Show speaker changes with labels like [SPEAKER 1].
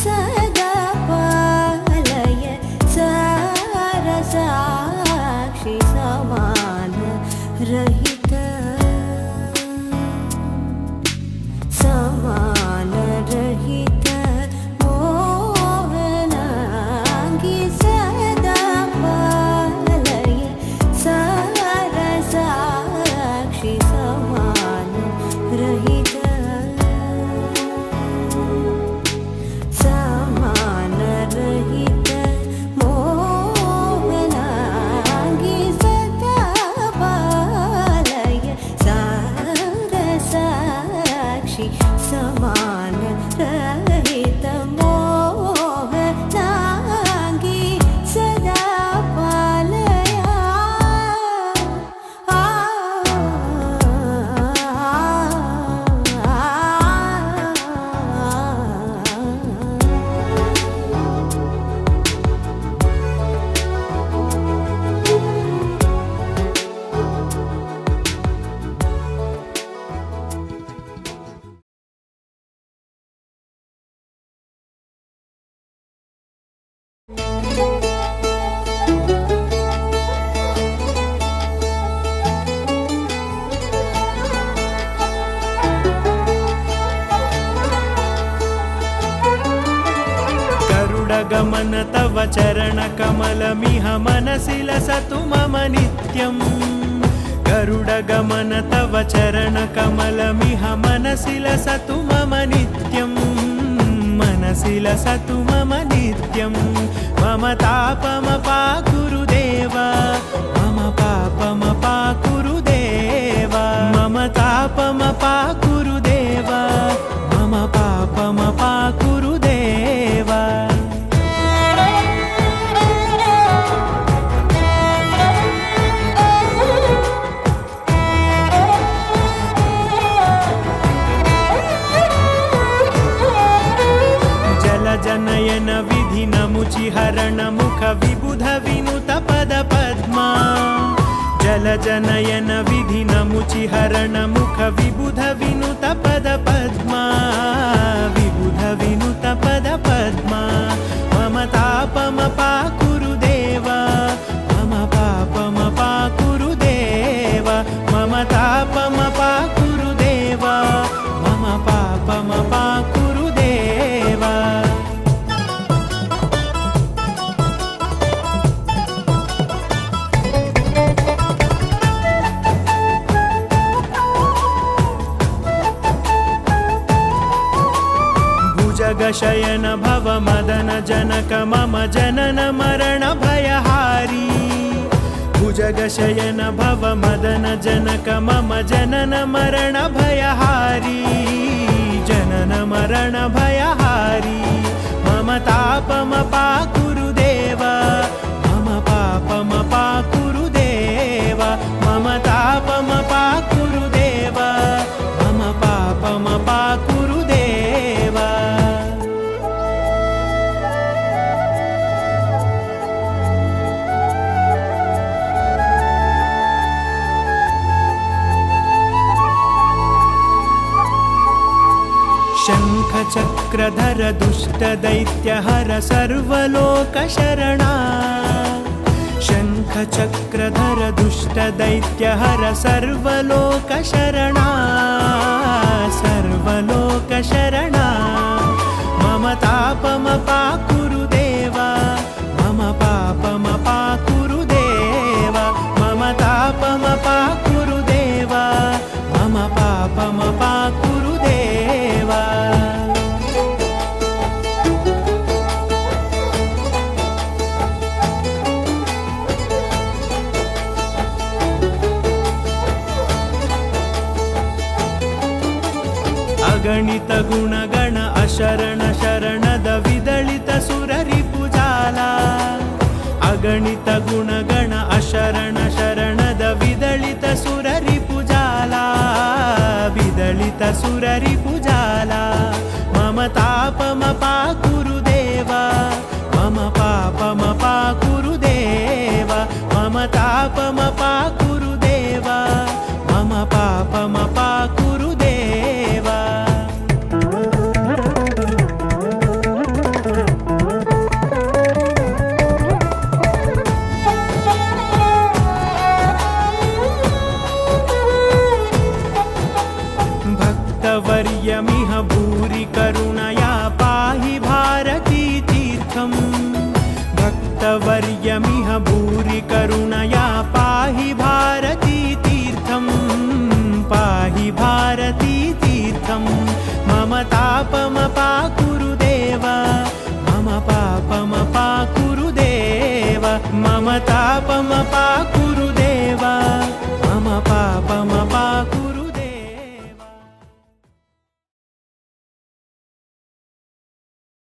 [SPEAKER 1] सदा पालय सारसाक्षि समान रहित समान रहित मोहनांगी सदा पालय सारसाक्षि समान रहित समान रहित मोहनांगी सदा पालय सारसाक्षि समान रहित मोहनांगी सदा पालय
[SPEAKER 2] गरुडगमन तव चरणकमलमिह मनसि लसतु मम नित्यम् गरुडगमन तव चरणकमलमिह मनसि लसतु मम नित्यम् मनसि लसतु मम नित्यम् मम तापमपाकुरु देव मम पापमपाकुरु देव मम तापमपाकुरु देव मम पापमपाकुरु देव जनयन विधि नमुचिहरण मुख विबुध विनुत पद पद्मा जल जनयन विधि नमुचिहरण मुख विबुध विनुत पद पद्मा विबुध विनुत पद पद्मा मम तापमपाकुरु देव मम पापमपाकुरु देव मम तापमपाकुरु देव मम पापमपाकुरु देव जगशयन भव मदन जनक मम जनन मरण भयहारी भुजगशयन भव मदन जनक मम जनन मरण भयहारी जनन मरण भयहारी मम तापमपाकुरु देव मम पापमपाकुरु देव मम तापमपाकुरु देव मम पापमपाकुरु देव शङ्खचक्रधर दुष्टदैत्यहर सर्वलोकशरणा शङ्खचक्रधर दुष्टदैत्यहर सर्वलोकशरणा सर्वलोकशरणा मम तापमपाकुरु देव मम पापमपाकुरु देव मम तापमपाकुरु देव मम पापमपाकुरु देव अगणित गुणगण अशरण शरणद विदलित सुररिपुजाला अगणित गुणगण अशरण शरणद विदलित सुररिपुजाला विदलित सुररिपुजाला मम तापमपाकुरु देव मम पापमपाकुरु देव मम तापमपाकुरु देव मम पापमपाकुरु देव भक्तवर्यमिह भूरि करुणया पाहि भारती तीर्थम् भक्तवर्यमिह भूरि करुणया पाहि भारती तीर्थम् पाहि भारती तीर्थम् मम तापमपाकुरु देव मम पापमपाकुरु देव मम तापमपाकुरु